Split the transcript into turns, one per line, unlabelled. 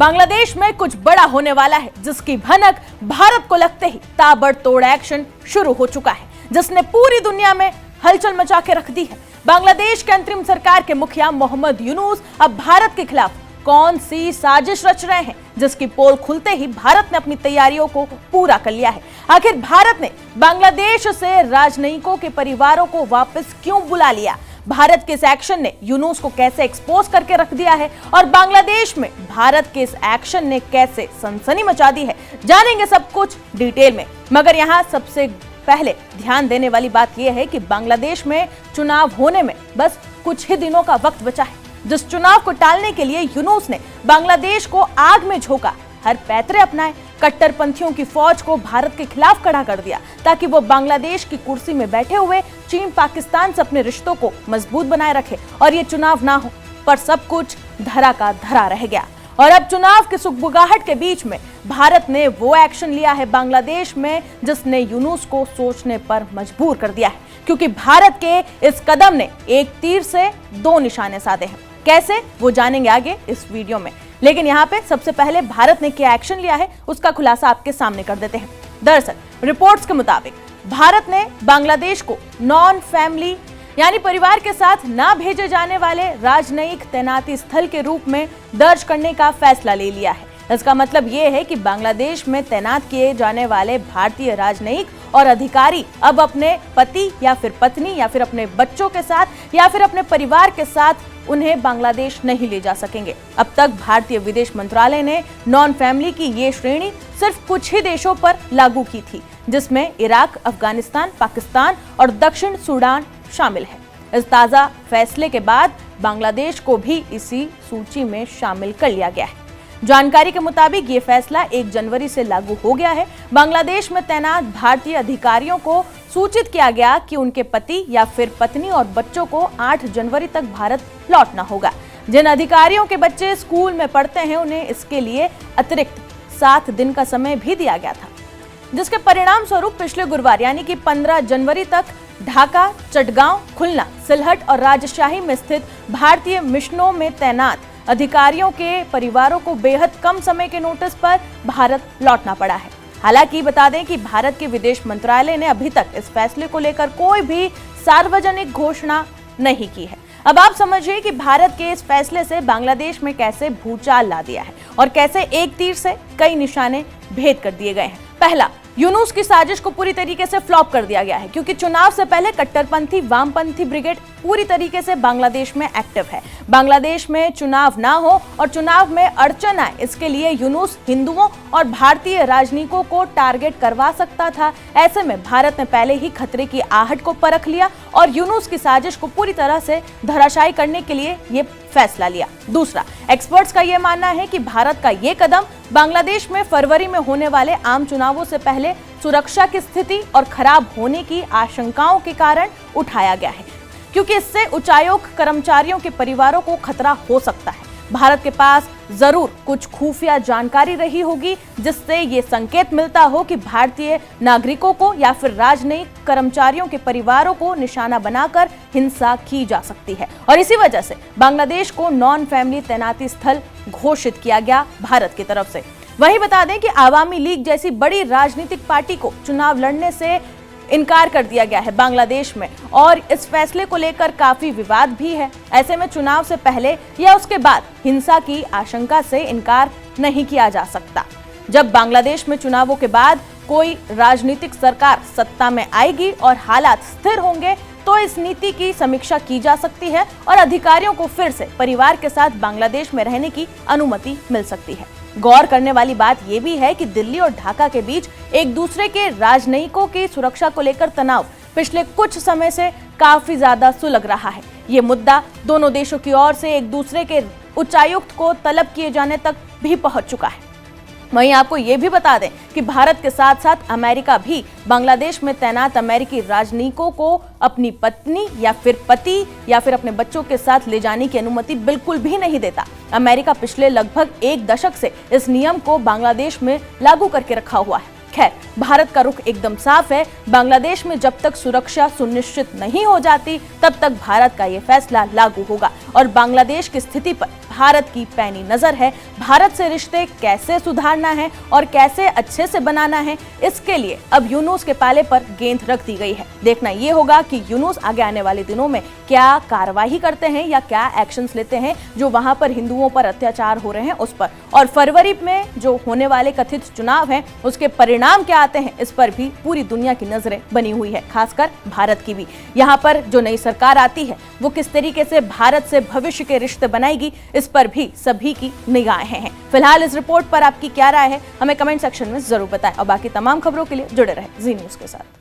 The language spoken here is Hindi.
बांग्लादेश में कुछ बड़ा होने वाला है, जिसकी भनक भारत को लगते ही ताबड़तोड़ एक्शन शुरू हो चुका है, जिसने पूरी दुनिया में हलचल मचा के रख दी है। बांग्लादेश के अंतरिम सरकार के मुखिया मोहम्मद यूनुस अब भारत के खिलाफ कौन सी साजिश रच रहे हैं, जिसकी पोल खुलते ही भारत ने अपनी तैयारियों को पूरा कर लिया है। आखिर भारत ने बांग्लादेश से राजनयिकों के परिवारों को वापस क्यों बुला लिया? भारत के इस एक्शन ने यूनुस को कैसे एक्सपोज करके रख दिया है और बांग्लादेश में भारत के इस एक्शन ने कैसे सनसनी मचा दी है, जानेंगे सब कुछ डिटेल में। मगर यहाँ सबसे पहले ध्यान देने वाली बात यह है कि बांग्लादेश में चुनाव होने में बस कुछ ही दिनों का वक्त बचा है, जिस चुनाव को टालने के लिए यूनुस ने बांग्लादेश को आग में झोंका, हर पैतरे अपनाए, कट्टरपंथियों की फौज को भारत के खिलाफ खड़ा कर दिया ताकि वो बांग्लादेश की कुर्सी में बैठे हुए चीन पाकिस्तान से अपने रिश्तों को मजबूत बनाए रखे और ये चुनाव ना हो। पर सब कुछ धरा का धरा रह गया और अब चुनाव की सुगबुगाहट के बीच में भारत ने वो एक्शन लिया है बांग्लादेश में, जिसने यूनुस को सोचने पर मजबूर कर दिया है, क्योंकि भारत के इस कदम ने एक तीर से दो निशाने साधे हैं। कैसे, वो जानेंगे आगे इस वीडियो में। लेकिन यहाँ पे सबसे पहले भारत ने क्या एक्शन लिया है उसका खुलासा आपके सामने कर देते हैं। दरअसल रिपोर्ट्स के मुताबिक भारत ने बांग्लादेश को नॉन फैमिली यानी परिवार के साथ ना भेजे जाने वाले राजनयिक तैनाती स्थल के रूप में दर्ज करने का फैसला ले लिया है। इसका मतलब ये है कि बांग्लादेश में तैनात किए जाने वाले भारतीय राजनयिक और अधिकारी अब अपने पति या फिर पत्नी या फिर अपने बच्चों के साथ या फिर अपने परिवार के साथ उन्हें बांग्लादेश नहीं ले जा सकेंगे। अब तक भारतीय विदेश मंत्रालय ने नॉन फैमिली की ये श्रेणी सिर्फ कुछ ही देशों पर लागू की थी, जिसमें इराक, अफगानिस्तान, पाकिस्तान और दक्षिण सूडान शामिल है। इस ताजा फैसले के बाद बांग्लादेश को भी इसी सूची में शामिल कर लिया गया है। जानकारी के मुताबिक ये फैसला 1 जनवरी से लागू हो गया है। बांग्लादेश में तैनात भारतीय अधिकारियों को सूचित किया गया कि उनके पति या फिर पत्नी और बच्चों को 8 जनवरी तक भारत लौटना होगा। जिन अधिकारियों के बच्चे स्कूल में पढ़ते हैं उन्हें इसके लिए अतिरिक्त 7 दिन का समय भी दिया गया था, जिसके परिणाम स्वरूप पिछले गुरुवार यानी कि 15 जनवरी तक ढाका, चटगांव, खुलना, सिलहट और राजशाही में स्थित भारतीय मिशनों में तैनात अधिकारियों के परिवारों को बेहद कम समय के नोटिस पर भारत लौटना पड़ा है। हालांकि बता दें कि भारत के विदेश मंत्रालय ने अभी तक इस फैसले को लेकर कोई भी सार्वजनिक घोषणा नहीं की है। अब आप समझिए कि भारत के इस फैसले से बांग्लादेश में कैसे भूचाल ला दिया है और कैसे एक तीर से कई निशाने भेद कर दिए गए हैं। पहला, यूनुस की साजिश को पूरी तरीके से फ्लॉप कर दिया गया है, क्योंकि चुनाव से पहले कट्टरपंथी वामपंथी ब्रिगेड पूरी तरीके से बांग्लादेश में एक्टिव है। बांग्लादेश में चुनाव ना हो और चुनाव में अड़चन आए, इसके लिए यूनुस हिंदुओं और भारतीय राजनीतिकों को टारगेट करवा सकता था। ऐसे में भारत ने पहले ही खतरे की आहट को परख लिया और यूनुस की साजिश को पूरी तरह से धराशायी करने के लिए ये फैसला लिया। दूसरा, एक्सपर्ट्स का यह मानना है कि भारत का ये कदम बांग्लादेश में फरवरी में होने वाले आम चुनावों से पहले सुरक्षा की स्थिति और खराब होने की आशंकाओं के कारण उठाया गया है, क्योंकि इससे उच्चायोग कर्मचारियों के परिवारों को खतरा हो सकता है। भारत के पास जरूर कुछ खुफिया जानकारी रही होगी, जिससे ये संकेत मिलता हो कि भारतीय नागरिकों को या फिर राजनयिक कर्मचारियों के परिवारों को निशाना बनाकर हिंसा की जा सकती है और इसी वजह से बांग्लादेश को नॉन फैमिली तैनाती स्थल घोषित किया गया भारत की तरफ से। वहीं बता दें कि आवामी लीग जैसी बड़ी राजनीतिक पार्टी को चुनाव लड़ने से इनकार कर दिया गया है बांग्लादेश में और इस फैसले को लेकर काफी विवाद भी है। ऐसे में चुनाव से पहले या उसके बाद हिंसा की आशंका से इनकार नहीं किया जा सकता। जब बांग्लादेश में चुनावों के बाद कोई राजनीतिक सरकार सत्ता में आएगी और हालात स्थिर होंगे तो इस नीति की समीक्षा की जा सकती है और अधिकारियों को फिर से परिवार के साथ बांग्लादेश में रहने की अनुमति मिल सकती है। गौर करने वाली बात यह भी है कि दिल्ली और ढाका के बीच एक दूसरे के राजनयिकों की सुरक्षा को लेकर तनाव पिछले कुछ समय से काफी ज्यादा सुलग रहा है। ये मुद्दा दोनों देशों की ओर से एक दूसरे के उच्चायुक्त को तलब किए जाने तक भी पहुंच चुका है। वहीं आपको ये भी बता दें कि भारत के साथ साथ अमेरिका भी बांग्लादेश में तैनात अमेरिकी राजनयिकों को अपनी पत्नी या फिर पति या फिर अपने बच्चों के साथ ले जाने की अनुमति बिल्कुल भी नहीं देता। अमेरिका पिछले लगभग 1 दशक से इस नियम को बांग्लादेश में लागू करके रखा हुआ है। खैर, भारत का रुख एकदम साफ है। बांग्लादेश में जब तक सुरक्षा सुनिश्चित नहीं हो जाती तब तक भारत का ये फैसला लागू होगा और बांग्लादेश की स्थिति पर भारत की पैनी नजर है। भारत से रिश्ते कैसे सुधारना है और कैसे अच्छे से बनाना है, इसके लिए अब यूनुस के पाले पर गेंद रख दी गई है। देखना यह होगा कि यूनुस आगे आने वाले दिनों में क्या कार्रवाई करते हैं या क्या एक्शंस लेते हैं जो वहां पर हिंदुओं पर अत्याचार हो रहे हैं उस पर, और फरवरी में जो होने वाले कथित चुनाव हैं उसके परिणाम क्या आते हैं, इस पर भी पूरी दुनिया की नजरें बनी हुई है, खासकर भारत की भी। यहाँ पर जो नई सरकार आती है वो किस तरीके से भारत से भविष्य के रिश्ते बनाएगी, इस पर भी सभी की निगाहें हैं। फिलहाल इस रिपोर्ट पर आपकी क्या राय है, हमें कमेंट सेक्शन में जरूर बताएं और बाकी तमाम खबरों के लिए जुड़े रहे जी न्यूज के साथ।